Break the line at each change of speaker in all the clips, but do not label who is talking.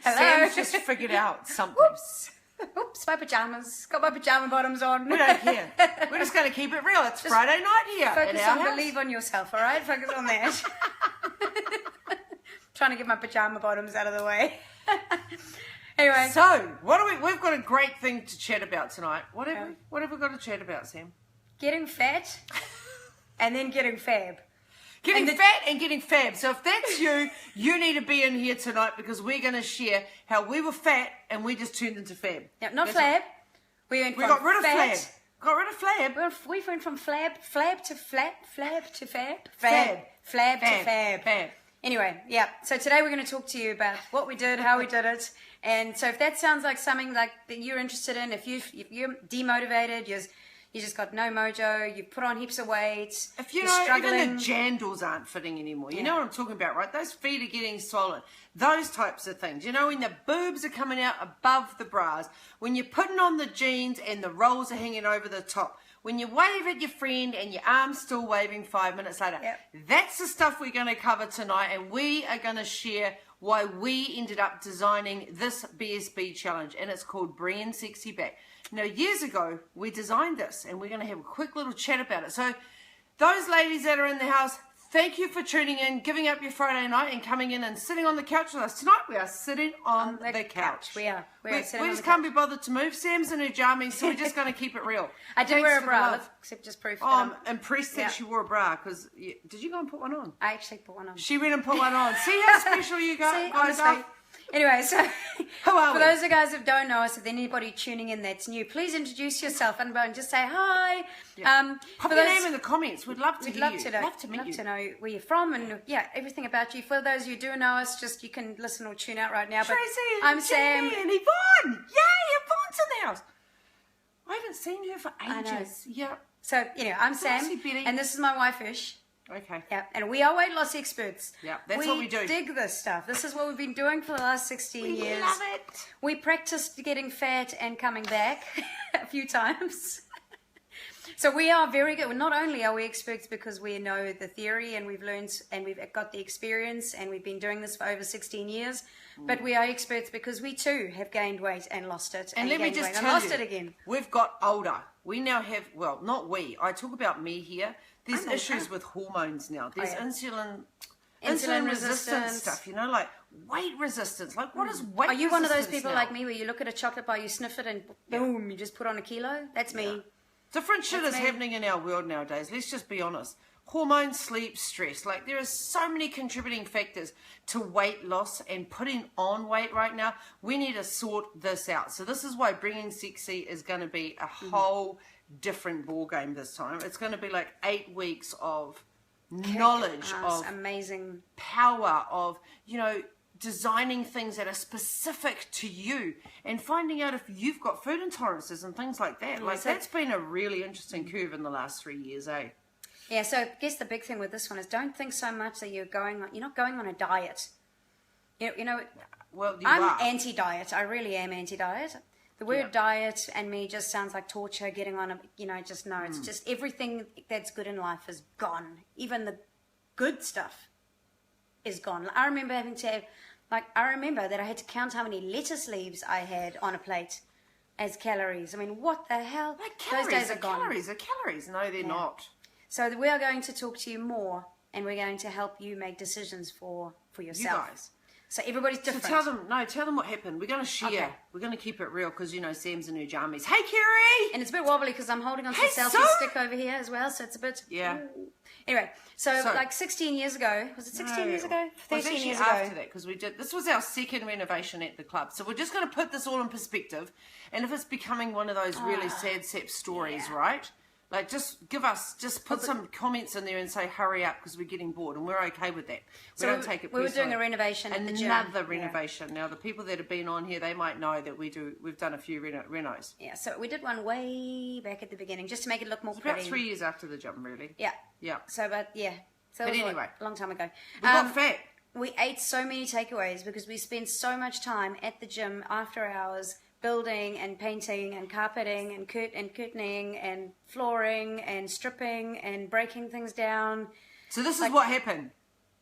Sam's just figured out something.
Oops, my pajamas. Got my pajama bottoms on.
We don't care. We're just going to keep it real. It's Friday night here at
Focus
our
on
house.
believe on yourself, all right? Focus on that. Trying to get my pajama bottoms out of the way. Anyway.
So, we've got a great thing to chat about tonight. What have we got to chat about, Sam?
Getting fat and then getting fab.
Getting fat and getting fab. So if that's you, you need to be in here tonight because we're going to share how we were fat and we just turned into fab.
Yeah, not flab. We
got rid of flab. Got rid of flab.
We went from flab to flab to fab.
Fab
to fab. Anyway, yeah. So today we're going to talk to you about what we did, how we did it. And so if that sounds like something like that you're interested in, if you're demotivated, you just got no mojo, you put on heaps of weight,
if you're
struggling.
Even the jandals aren't fitting anymore. You know what I'm talking about, right? Those feet are getting swollen. Those types of things. You know, when the boobs are coming out above the bras, when you're putting on the jeans and the rolls are hanging over the top, when you wave at your friend and your arm's still waving 5 minutes later.
Yep.
That's the stuff we're going to cover tonight, and we are going to share why we ended up designing this BSB challenge, and it's called Bring Sexy Back. Now, years ago, we designed this, and we're going to have a quick little chat about it. So, those ladies that are in the house, thank you for tuning in, giving up your Friday night, and coming in and sitting on the couch with us. Tonight, we are sitting on the couch.
We are. We
just can't be bothered to move. Sam's in her jammies, so we're just going to keep it real.
I did wear a bra, except just proof.
I'm impressed that she wore a bra, because did you go and put one on?
I actually put one on.
She went and put one on. See how special you guys are?
Anyway, so
who are
for those of you guys that don't know us, if there's anybody tuning in that's new, please introduce yourself and just say hi.
Yeah. Pop your name in the comments. We'd love to
meet
you. Love to
know where you're from and everything about you. For those who do know us, just you can listen or tune out right now. But
Tracy,
I'm Sam
and Yvonne. Yay, Yvonne's in the house. I haven't seen her for ages. Yeah.
So I'm Sam, and this is my wife Ursh.
Okay.
Yeah, and we are weight loss experts.
Yeah, that's what we do.
We dig this stuff. This is what we've been doing for the last 16 years.
We love it.
We practiced getting fat and coming back a few times. So we are very good. Not only are we experts because we know the theory and we've learned and we've got the experience and we've been doing this for over 16 years, but we are experts because we too have gained weight and lost it.
And let me just tell you,
lost it again.
We've got older. We now have, well, not we. I talk about me here. There's issues with hormones now. There's insulin resistance stuff, like weight resistance. Like, what is weight resistance?
Are you one of those people like me where you look at a chocolate bar, you sniff it, and boom, you just put on a kilo? That's me.
Different shit is happening in our world nowadays. Let's just be honest. Hormones, sleep, stress. Like, there are so many contributing factors to weight loss and putting on weight right now. We need to sort this out. So this is why Bringing Sexy is going to be a whole different ball game this time. It's going to be like 8 weeks of knowledge, of
amazing
power, of designing things that are specific to you and finding out if you've got food intolerances and things like that. Like, that's been a really interesting curve in the last 3 years, eh?
Yeah, so I guess the big thing with this one is don't think so much that you're not going on a diet.
Well,
I'm anti-diet. I really am anti-diet. The word diet and me just sounds like torture, getting on it's just everything that's good in life is gone. Even the good stuff is gone. I remember that I had to count how many lettuce leaves I had on a plate as calories. I mean, what the hell?
Like, calories, those days are gone. Calories are calories. No, they're not. So
we are going to talk to you more, and we're going to help you make decisions for yourself.
You guys.
So everybody's different.
So tell them what happened. We're going to share. Okay. We're going to keep it real because, Sam's in her jammies. Hey, Kerry!
And it's a bit wobbly because I'm holding on to the selfie stick over here as well, so it's a bit...
Yeah.
Anyway, so like 16 years ago, was it 16 years ago? 13 years ago.
After that, because this was our second renovation at the club. So we're just going to put this all in perspective. And if it's becoming one of those really sad sap stories, right? Like, just put some comments in there and say, hurry up, because we're getting bored, and we're okay with that. We don't take it personally.
We were doing a renovation at the gym.
Another renovation. Yeah. Now, the people that have been on here, they might know that we've done a few renos.
Yeah, so we did one way back at the beginning, just to make it look more pretty.
About 3 years after the gym, really.
Yeah.
Yeah.
So, So
but anyway.
A long time ago.
We got fat.
We ate so many takeaways because we spent so much time at the gym after hours, building and painting and carpeting and curtaining and flooring and stripping and breaking things down.
So this is what happened.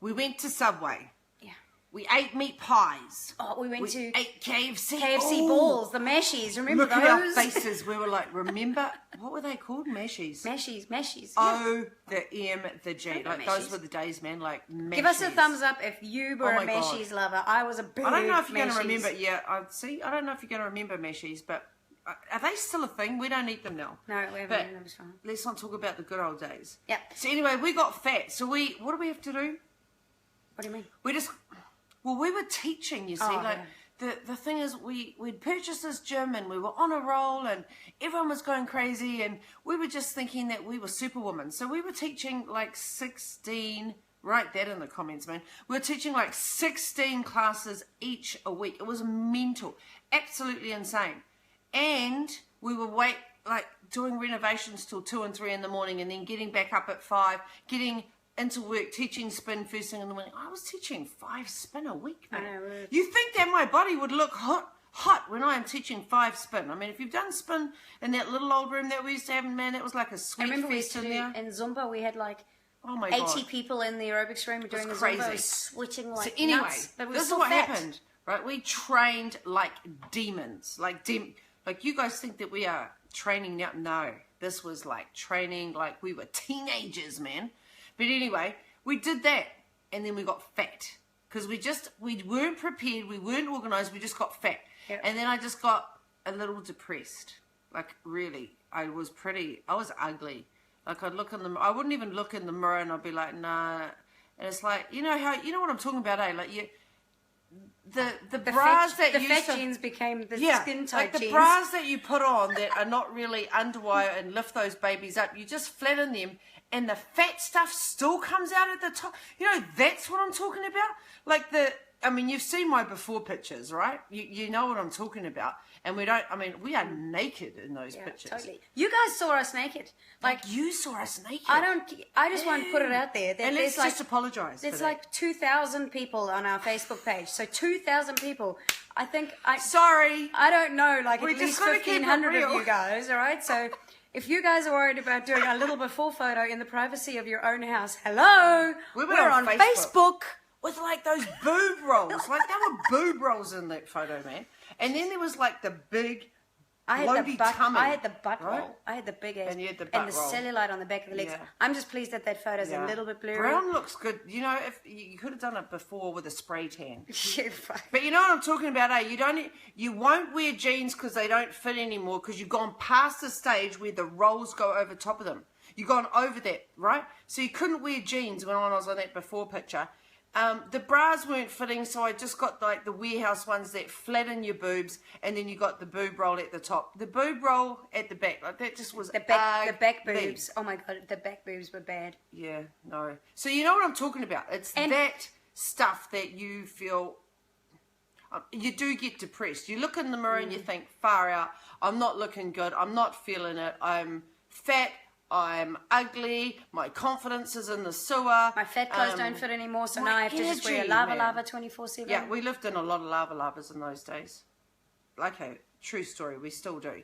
We went to Subway.
Yeah.
We ate meat pies.
Oh, we
ate KFC.
KFC balls, the mashies. Remember
Look
those?
at our faces. We were like, remember, what were they called? Mashies.
Mashies.
O, the M, the G. Like, those
mashies.
were the days, man. Like, mashies.
Give us a thumbs up if you were a
my
mashies lover. I was a big
I don't know if you're going to
mashies.
remember. Yeah, I don't know if you're going to remember mashies, but are they still a thing? We don't eat them now.
No, we haven't
But
eaten them as well.
let's not talk about the good old days.
Yep.
So anyway, we got fat. So what do we have to do?
What do you mean?
We were teaching, you see,
Oh,
like the thing is we'd purchased this gym and we were on a roll and everyone was going crazy and we were just thinking that we were superwoman. So we were teaching like 16, write that in the comments, man. We were teaching like 16 classes each a week. It was mental, absolutely insane. And we were doing renovations till 2 and 3 in the morning and then getting back up at 5, getting into work, teaching spin first thing in the morning. I was teaching 5 spin a week, man.
I know.
You think that my body would look hot when I am teaching 5 spin? I mean, if you've done spin in that little old room that we used to have, man, that was like a sweet feast in there.
In Zumba, we had like
Oh my
80
God.
people in the aerobics room doing the
crazy.
Zumba. Switching like
So anyway,
nuts. But we
this is
were
what
fat.
happened, right? We trained like demons, like you guys think that we are training now. No, this was like training like we were teenagers, man. But anyway, we did that, and then we got fat because we weren't prepared, we weren't organized, we just got fat,
Yep.
and then I just got a little depressed. Like really, I was ugly. Like I wouldn't even look in the mirror, and I'd be like, nah. And it's like, you know what I'm talking about, eh? Like the bras that
the
you
fat jeans became the skin tight
like the
jeans.
bras that you put on that are not really underwire and lift those babies up, you just flatten them and the fat stuff still comes out at the top. That's what I'm talking about. Like you've seen my before pictures, right? You know what I'm talking about. And we are naked in those pictures.
Totally. You guys saw us naked. Like
you saw us naked.
I just want to put it out there. That
And let's
there's
just apologize.
There's
for
like
that.
2,000 people on our Facebook page. So 2,000 people. I think
Sorry.
I don't know, like
We
at
just
least
gotta keep it
1,500 of
real.
you guys, all right? So if you guys are worried about doing a little before photo in the privacy of your own house, hello,
We're on
Facebook.
with like those boob rolls. Like there were boob rolls in that photo, man. And then there was like the big
I had
bloaty
the butt.
tummy,
I had the butt
right?
roll. I had the big ass,
And you had the
and
butt
the
roll.
cellulite on the back of the legs.
Yeah.
I'm just pleased that photo's a little bit blurry.
Brown looks good. If you could have done it before with a spray tan.
Yeah, right.
But you know what I'm talking about, eh? You won't wear jeans because they don't fit anymore because you've gone past the stage where the rolls go over top of them. You've gone over that, right? So you couldn't wear jeans when I was on that before picture. The bras weren't fitting, so I just got like the warehouse ones that flatten your boobs, and then you got the boob roll at the top. The boob roll at the back, like that just was
The back
ugly.
boobs. Oh my god, the back boobs were bad.
Yeah, no. So you know what I'm talking about. It's that stuff that you feel, you do get depressed. You look in the mirror and you think, far out, I'm not looking good, I'm not feeling it, I'm fat, I'm ugly, my confidence is in the sewer.
My fat clothes don't fit anymore, so
my
now I have to just wear a
energy,
lava
man.
lava 24/7.
Yeah, we lived in a lot of lavas in those days. Okay, true story, we still do.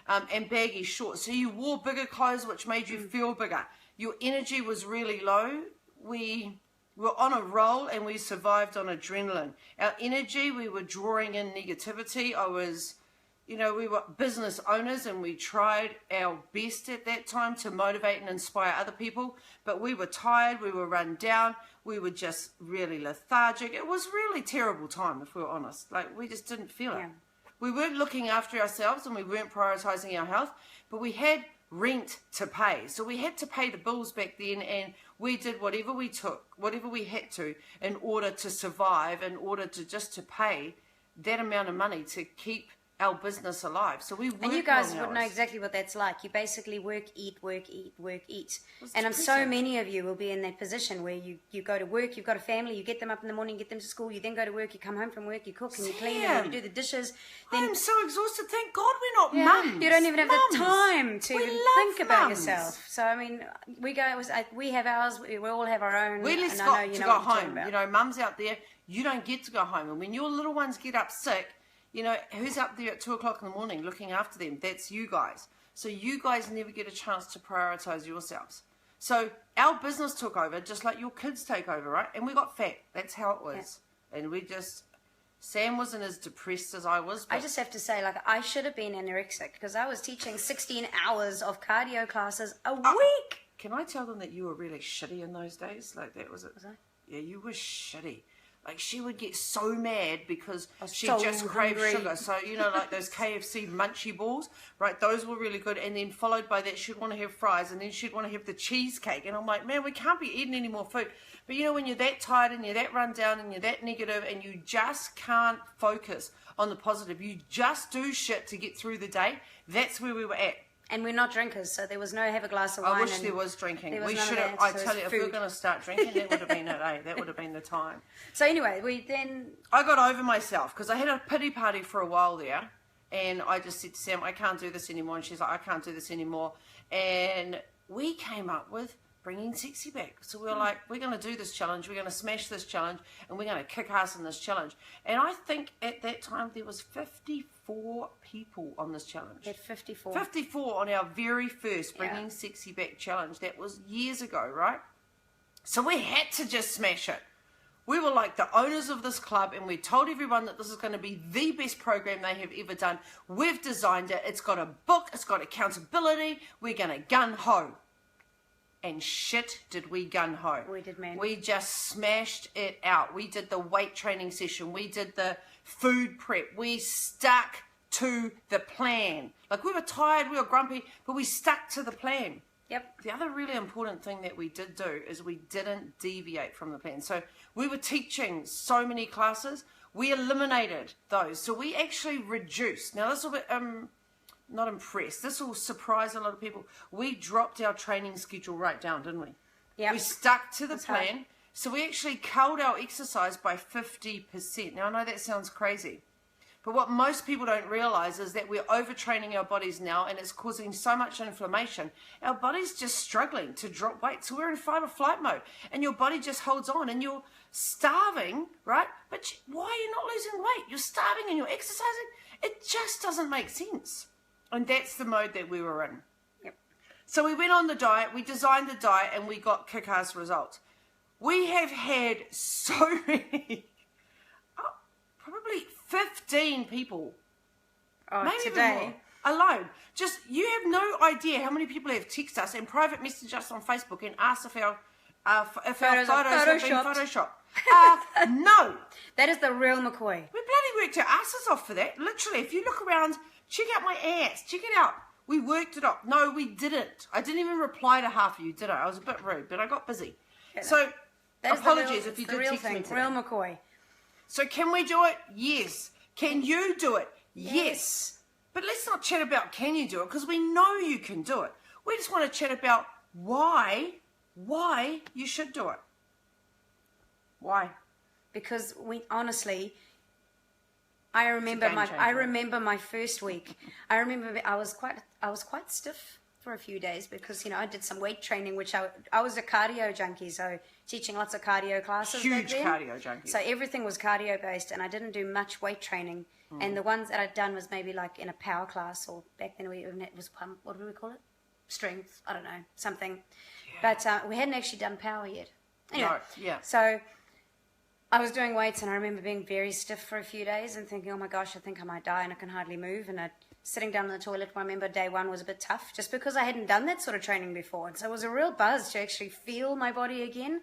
And baggy shorts. So you wore bigger clothes, which made you feel bigger. Your energy was really low. We were on a roll and we survived on adrenaline. Our energy, we were drawing in negativity. We were business owners and we tried our best at that time to motivate and inspire other people, but we were tired, we were run down, we were just really lethargic. It was a really terrible time, if we're honest. Like, we just didn't feel it. We weren't looking after ourselves and we weren't prioritizing our health, but we had rent to pay. So we had to pay the bills back then, and we did whatever we had to in order to survive, in order to pay that amount of money to keep our business alive. So we worked
And you guys
long
would know
hours.
exactly what that's like. You basically work, eat, work, eat, work, eat.
It's
And so
depressing.
many of you will be in that position where you go to work, you've got a family, you get them up in the morning, get them to school, you then go to work, you come home from work, you cook and you clean and you do the dishes. Then
I'm so exhausted. Thank God we're not mums.
you don't even have the
Mums.
time to
We
even
love
think about
mums.
yourself. So I mean, we have ours. We all have our own.
We
and
just
I
got
know you
to
know
go
what I'm talking
home.
about.
You know, mums out there, you don't get to go home. And when your little ones get up sick, you know, who's up there at 2 o'clock in the morning looking after them? That's you guys. So you guys never get a chance to prioritize yourselves. So our business took over just like your kids take over, right? And we got fat. That's how it was. And Sam wasn't as depressed as I was. But
I just have to say, like, I should have been anorexic because I was teaching 16 hours of cardio classes a week.
Can I tell them that you were really shitty in those days? Like, that was it.
Was I?
Yeah, you were shitty. Like, she would get so mad because she
so
just craved
hungry.
sugar. So, you know, like those KFC munchie balls, right? Those were really good. And then followed by that, she'd want to have fries. And then she'd want to have the cheesecake. And I'm like, man, we can't be eating any more food. But, you know, when you're that tired and you're that run down and you're that negative and you just can't focus on the positive, you just do shit to get through the day, that's where we were at.
And we're not drinkers, so there was no have a glass of wine.
I wish there was drinking.
There was
We
none of
should have.
that,
I
so
tell you,
it's
if we were
food.
going to start drinking, that would have been it. That would have been the time.
So anyway, we then...
I got over myself because I had a pity party for a while there, and I just said to Sam, I can't do this anymore. And she's like, I can't do this anymore. And we came up with bringing sexy back. So we were like, we're going to do this challenge. We're going to smash this challenge, and we're going to kick ass in this challenge. And I think at that time there was 54 people on this challenge.
At 54.
54 on our very first Bringing Sexy Back challenge. That was years ago, right? So we had to just smash it. We were like the owners of this club, and we told everyone that this is going to be the best program they have ever done. We've designed it. It's got a book. It's got accountability. We're going to gun-ho. And shit did we gun-ho.
We did, man.
We just smashed it out. We did the weight training session. We did the food prep. We stuck to the plan. Like, we were tired, we were grumpy, but we stuck to the plan.
Yep.
The other really important thing that we did do is we didn't deviate from the plan. So we were teaching so many classes, we eliminated those. So we actually reduced. Now, this will be... not impressed. This will surprise a lot of people. We dropped our training schedule right down, didn't we?
Yeah.
We stuck to the
That's
plan.
right.
So we actually culled our exercise by 50%. Now, I know that sounds crazy. But what most people don't realize is that we're overtraining our bodies now, and it's causing so much inflammation. Our body's just struggling to drop weight. So we're in fight or flight mode. And your body just holds on, and you're starving, right? But why are you not losing weight? You're starving and you're exercising. It just doesn't make sense. And that's the mode that we were in.
Yep.
So we went on the diet, we designed the diet, and we got kick-ass results. We have had so many, probably 15 people, maybe
today.
even more, alone. Just, you have no idea how many people have texted us and private messaged us on Facebook and asked if our photos have been photoshopped. No.
That is the real McCoy.
We bloody worked our asses off for that. Literally, if you look around, check out my ass. Check it out. We worked it up. No, we didn't. I didn't even reply to half of you, did I? I was a bit rude, but I got busy.
Yeah,
So,
that is
apologies
the
if you
the
did
real
text me
thing.
today.
Real McCoy.
So, can we do it? Yes. Can you do it? Yes. But let's not chat about can you do it, because we know you can do it. We just want to chat about why you should do it. Why?
Because we honestly, I remember
game
my first week. I remember I was quite stiff for a few days because I did some weight training, which I was a cardio junkie, so teaching lots of cardio classes.
Huge
back then.
cardio junkie.
So everything was cardio based, and I didn't do much weight training. And the ones that I'd done was maybe like in a power class, or back then it was what do we call it? Strength. I don't know, something. Yeah. But we hadn't actually done power yet. Anyway,
No, yeah.
So I was doing weights, and I remember being very stiff for a few days and thinking, oh my gosh, I think I might die and I can hardly move. And sitting down in the toilet, I remember day one was a bit tough just because I hadn't done that sort of training before. And so it was a real buzz to actually feel my body again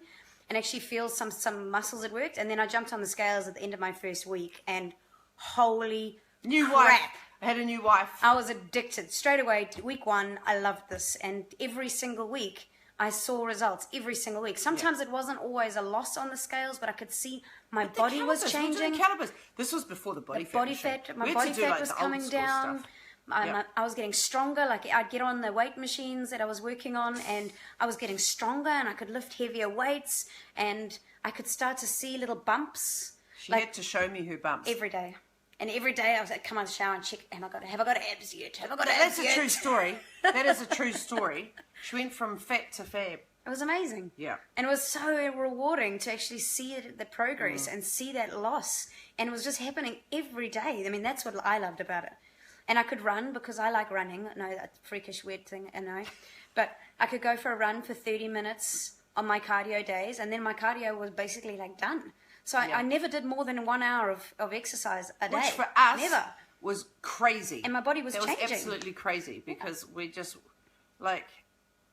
and actually feel some muscles at work. And then I jumped on the scales at the end of my first week, and holy
New
crap.
wife. I had a new wife.
I was addicted straight away. Week one, I loved this. And every single week, I saw results every single week. Sometimes it wasn't always a loss on the scales, but I could see my body was changing.
Calibers. This was before the body fat.
My body fat was coming down. I was getting stronger. Like, I'd get on the weight machines that I was working on, and I was getting stronger, and I could lift heavier weights, and I could start to see little bumps.
She had to show me her bumps.
Every day. And every day I was like, come out of the shower and check, have I got abs yet? Have I got
That's
abs yet?
a true story. That is a true story. She went from fat to fab.
It was amazing.
Yeah.
And it was so rewarding to actually see the progress and see that loss. And it was just happening every day. I mean, that's what I loved about it. And I could run because I like running. No, that's a freakish weird thing, I know. But I could go for a run for 30 minutes on my cardio days, and then my cardio was basically like done. So I never did more than 1 hour of exercise a day.
Which for us
never.
was crazy.
And my body was changing.
It was absolutely crazy because we just, like,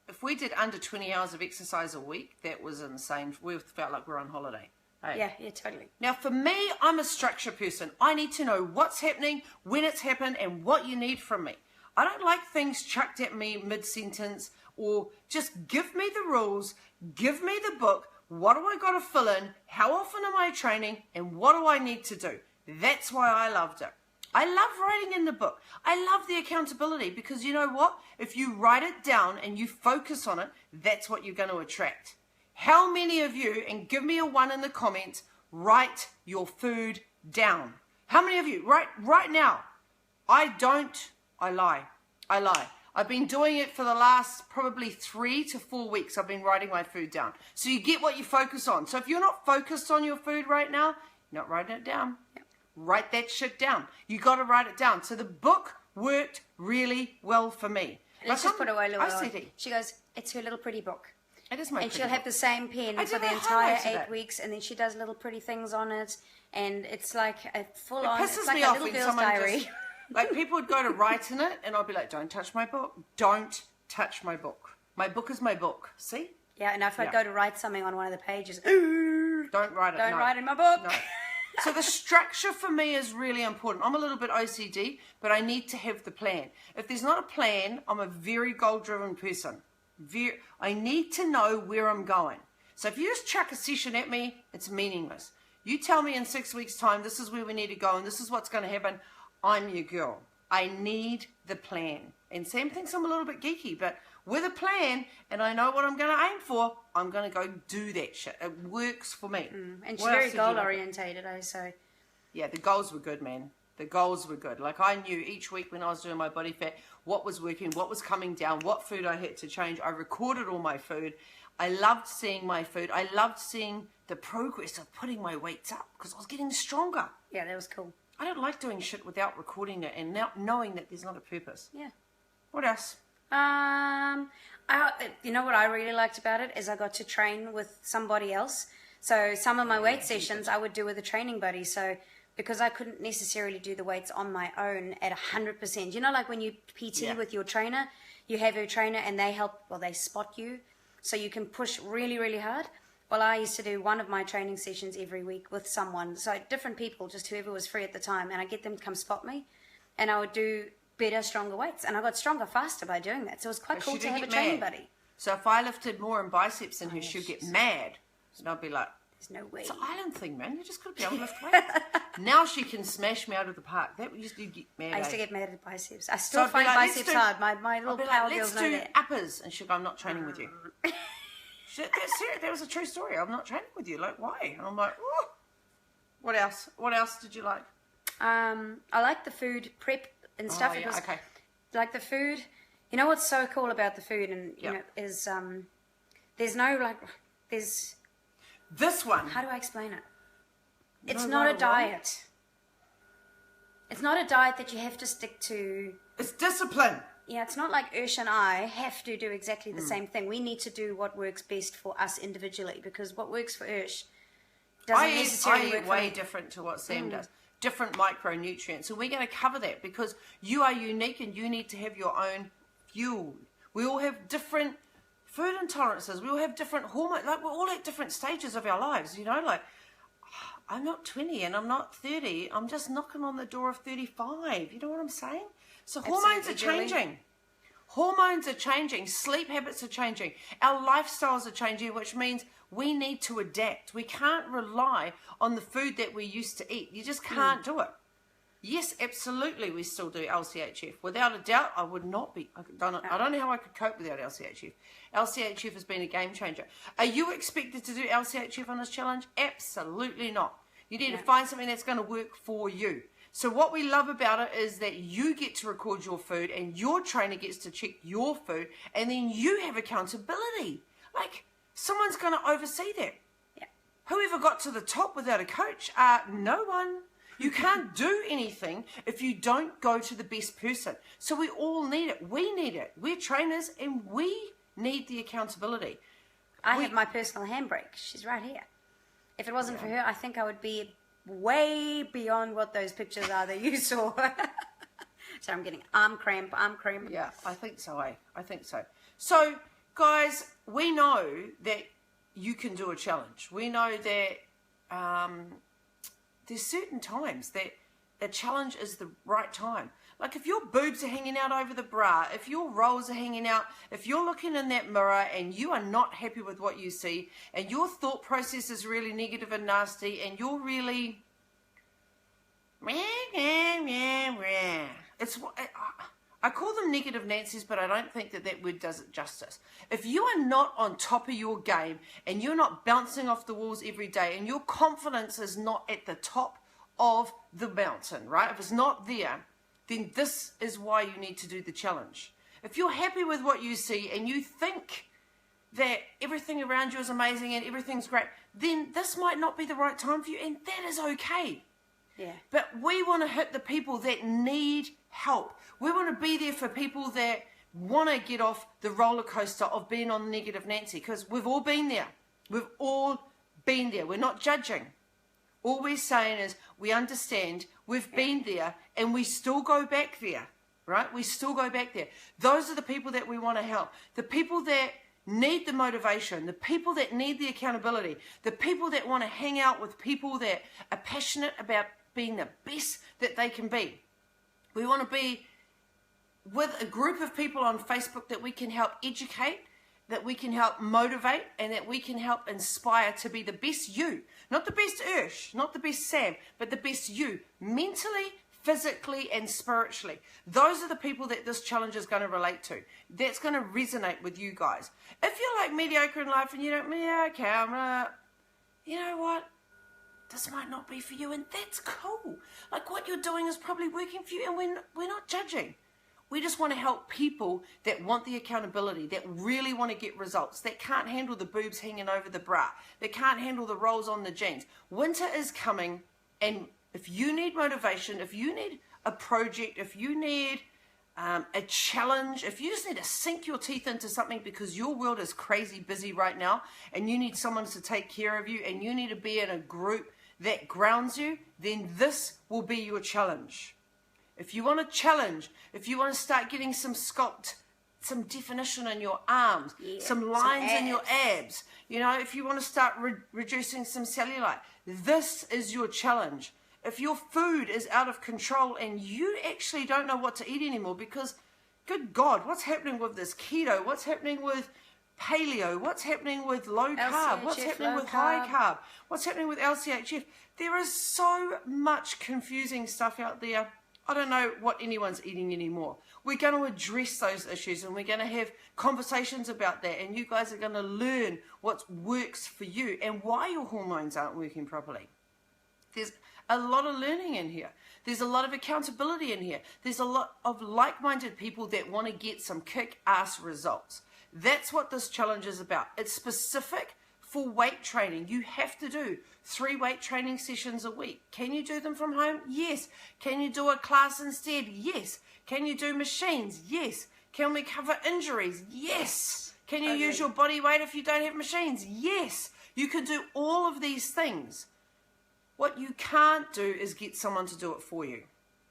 if we did under 20 hours of exercise a week, that was insane. We felt like we were on holiday. Hey.
Yeah, totally.
Now, for me, I'm a structure person. I need to know what's happening, when it's happened, and what you need from me. I don't like things chucked at me mid-sentence, or just give me the rules, give me the book, what do I got to fill in, how often am I training, and what do I need to do? That's why I loved it. I love writing in the book. I love the accountability because you know what? If you write it down and you focus on it, that's what you're going to attract. How many of you, and give me a 1 in the comments, write your food down? How many of you? Right now. I don't. I lie. I've been doing it for the last probably 3 to 4 weeks. I've been writing my food down. So you get what you focus on. So if you're not focused on your food right now, you're not writing it down. Write that shit down. You got to write it down. So the book worked really well for me.
Let's just put away a little
OCD.
She goes, it's her little pretty book.
It is my
and
pretty
she'll
book.
have the same pen for the entire 8 weeks, and then she does little pretty things on it, and it's like a full-on, it's like a little girl's diary.
Just, like, people would go to write in it, and I'd be like, don't touch my book. Don't touch my book. My book is my book. See?
Yeah, and if I go to write something on one of the pages,
don't write it.
Don't write in my book.
No. So the structure for me is really important. I'm a little bit OCD, but I need to have the plan. If there's not a plan, I'm a very goal-driven person. I need to know where I'm going. So if you just chuck a session at me, it's meaningless. You tell me in 6 weeks' time, this is where we need to go and this is what's going to happen, I'm your girl. I need the plan. And Sam thinks I'm a little bit geeky, but with a plan and I know what I'm going to aim for, I'm going to go do that shit. It works for me.
And she's very goal-orientated, so...
Yeah, the goals were good, man. The goals were good. Like, I knew each week when I was doing my body fat, what was working, what was coming down, what food I had to change. I recorded all my food. I loved seeing my food. I loved seeing the progress of putting my weights up because I was getting stronger.
Yeah, that was cool.
I don't like doing shit without recording it and now knowing that there's not a purpose.
Yeah.
What else?
You know what I really liked about it is I got to train with somebody else. So some of my weight sessions I would do with a training buddy. So because I couldn't necessarily do the weights on my own at 100%. You know, like when you PT with your trainer, you have your trainer and they help, well, they spot you so you can push really, really hard. Well, I used to do one of my training sessions every week with someone. So different people, just whoever was free at the time. And I get them to come spot me. And I would do better, stronger weights. And I got stronger faster by doing that. So it was quite cool to have a training buddy.
So if I lifted more in biceps than her, she'd get mad. And I'd be like,
there's no way.
It's an island thing, man. You just got to be able to lift weights. Now she can smash me out of the park. That used to get mad.
I used to get mad at biceps. I still find biceps hard. My little power girls know that.
Let's do uppers. And she'll go, I'm not training with you. That's serious. That was a true story. I'm not training with you. Like, why? And I'm like, oh. What else? What else did you like?
I like the food prep and stuff.
Oh, yeah, okay.
Like the food. You know what's so cool about the food and you know is there's no there's
this one.
How do I explain it? It's not a diet. It's not a diet that you have to stick to.
It's discipline.
Yeah, it's not like Ursh and I have to do exactly the same thing. We need to do what works best for us individually because what works for Ursh doesn't necessarily work for me.
I eat way different to what Sam does. Different micronutrients. So we're going to cover that because you are unique and you need to have your own fuel. We all have different food intolerances. We all have different hormones. Like, we're all at different stages of our lives, you know, like I'm not 20 and I'm not 30. I'm just knocking on the door of 35. You know what I'm saying? So hormones are changing. Hormones are changing. Sleep habits are changing. Our lifestyles are changing, which means we need to adapt. We can't rely on the food that we used to eat. You just can't do it. Yes, absolutely, we still do LCHF. Without a doubt, I would not be. I don't know how I could cope without LCHF. LCHF has been a game changer. Are you expected to do LCHF on this challenge? Absolutely not. You need to find something that's going to work for you. So what we love about it is that you get to record your food and your trainer gets to check your food and then you have accountability. Like, someone's going to oversee that.
Yeah.
Whoever got to the top without a coach? No one. You can't do anything if you don't go to the best person. So we all need it. We need it. We're trainers and we need the accountability.
I have my personal handbrake. She's right here. If it wasn't for her, I think I would be way beyond what those pictures are that you saw. So I'm getting arm cramp.
Yeah, I think so, I think so. So, guys, we know that you can do a challenge. We know that there's certain times that a challenge is the right time. Like if your boobs are hanging out over the bra, if your rolls are hanging out, if you're looking in that mirror and you are not happy with what you see, and your thought process is really negative and nasty, and you're really... It's... I call them negative Nancy's, but I don't think that that word does it justice. If you are not on top of your game and you're not bouncing off the walls every day and your confidence is not at the top of the mountain, right? If it's not there, then this is why you need to do the challenge. If you're happy with what you see and you think that everything around you is amazing and everything's great, then this might not be the right time for you, and that is okay.
Yeah.
But we want to hit the people that need help. We want to be there for people that want to get off the roller coaster of being on negative Nancy, because we've all been there. We've all been there. We're not judging. All we're saying is we understand, we've been there, and we still go back there, right? We still go back there. Those are the people that we want to help. The people that need the motivation, the people that need the accountability, the people that want to hang out with people that are passionate about being the best that they can be. We want to be with a group of people on Facebook that we can help educate, that we can help motivate, and that we can help inspire to be the best you. Not the best Ursh, not the best Sam, but the best you, mentally, physically, and spiritually. Those are the people that this challenge is going to relate to. That's going to resonate with you guys. If you're like mediocre in life and you don't, yeah, okay, you know what? This might not be for you, and that's cool. Like what you're doing is probably working for you, and we're not judging. We just want to help people that want the accountability, that really want to get results, that can't handle the boobs hanging over the bra, that can't handle the rolls on the jeans. Winter is coming, and if you need motivation, if you need a project, if you need a challenge, if you just need to sink your teeth into something because your world is crazy busy right now and you need someone to take care of you and you need to be in a group that grounds you, then this will be your challenge. If you want a challenge, if you want to start getting some sculpt, some definition in your arms, some lines in your abs, you know, if you want to start reducing some cellulite, this is your challenge. If your food is out of control and you actually don't know what to eat anymore because, good God, what's happening with this keto? What's happening with paleo? What's happening with low carb? What's happening with high carb? What's happening with LCHF? There is so much confusing stuff out there. I don't know what anyone's eating anymore. We're going to address those issues and we're going to have conversations about that, and you guys are going to learn what works for you and why your hormones aren't working properly. There's a lot of learning in here. There's a lot of accountability in here. There's a lot of like-minded people that want to get some kick-ass results. That's what this challenge is about. It's specific for weight training. You have to do 3 weight training sessions a week. Can you do them from home? Yes. Can you do a class instead? Yes. Can you do machines? Yes. Can we cover injuries? Yes. Can you use your body weight if you don't have machines? Yes. You can do all of these things. What you can't do is get someone to do it for you.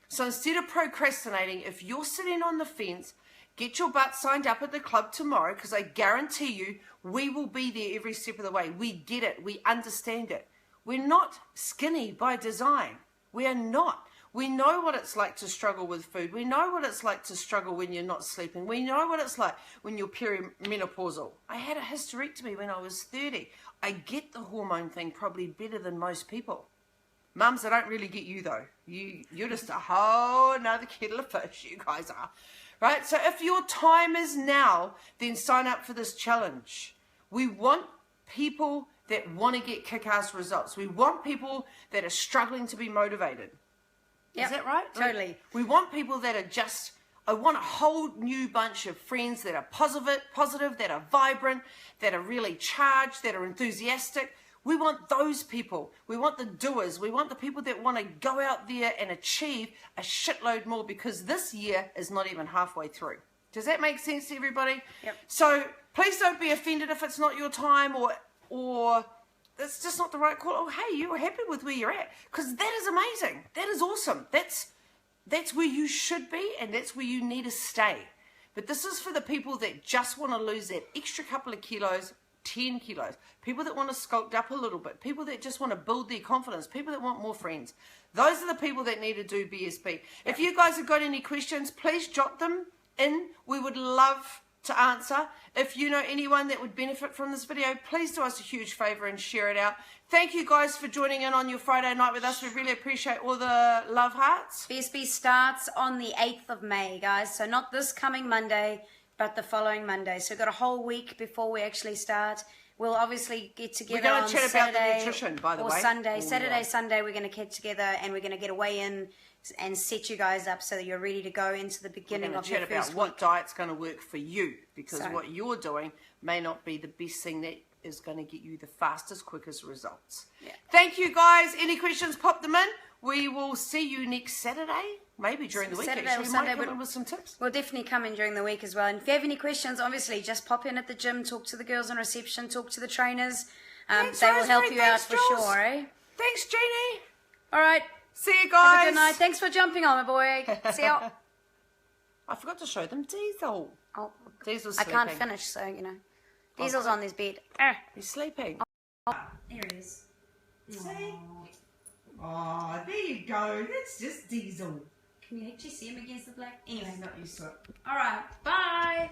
So instead of procrastinating, if you're sitting on the fence, get your butt signed up at the club tomorrow, because I guarantee you we will be there every step of the way. We get it. We understand it. We're not skinny by design. We are not. We know what it's like to struggle with food. We know what it's like to struggle when you're not sleeping. We know what it's like when you're perimenopausal. I had a hysterectomy when I was 30. I get the hormone thing probably better than most people. Mums, I don't really get you though. You're just a whole another kettle of fish, you guys are. Right? So if your time is now, then sign up for this challenge. We want people that want to get kick-ass results. We want people that are struggling to be motivated.
Yep,
is that right?
Totally.
We want people that are just, I want a whole new bunch of friends that are positive, that are vibrant, that are really charged, that are enthusiastic. We want those people. We want the doers. We want the people that want to go out there and achieve a shitload more, because this year is not even halfway through. Does that make sense to everybody?
Yep.
So please don't be offended if it's not your time, or that's just not the right call. Oh, hey, you're happy with where you're at, because that is amazing. That is awesome. That's where you should be, and that's where you need to stay. But this is for the people that just want to lose that extra couple of kilos, 10 kilos, people that want to sculpt up a little bit, people that just want to build their confidence, people that want more friends. Those are the people that need to do BSB. If you guys have got any questions, please jot them in. We would love to answer. If you know anyone that would benefit from this video, please do us a huge favor and share it out. Thank you guys for joining in on your Friday night with us. We really appreciate all the love hearts.
BSB starts on the 8th of May, guys. So not this coming Monday, but the following Monday. So we've got a whole week before we actually start. We'll obviously get together
We're going
on
to chat
Saturday
about the nutrition, by the
or
way.
Sunday.
Ooh,
Saturday,
yeah.
Sunday, we're going to get together and we're going to get a weigh-in and set you guys up so that you're ready to go into the beginning of your
chat
first
about what
week.
diet's going to work for you, because
So-
what you're doing may not be the best thing that is going to get you the fastest, quickest results.
Yeah.
Thank you guys. Any questions, pop them in. We will see you next Saturday, maybe during the week.
Saturday
Actually,
or
we
Sunday,
might come
but-
in with some tips.
We'll definitely come in during the week as well. And if you have any questions, obviously, just pop in at the gym, talk to the girls on reception, talk to the trainers.
Thanks,
They will help
Rosemary.
you out
Thanks,
for
Jules.
sure, eh?
Thanks, Jeannie.
All right.
See you guys.
Have a good night. Thanks for jumping on, my boy. See you.
I forgot to show them Diesel.
Oh,
Diesel's
I
sleeping.
can't finish, so, you know. Diesel's on this bed.
He's sleeping.
There it is.
See? Oh, there you go. That's just Diesel.
Can you actually see him against the black? Anyway.
He's not used to it.
All right. Bye.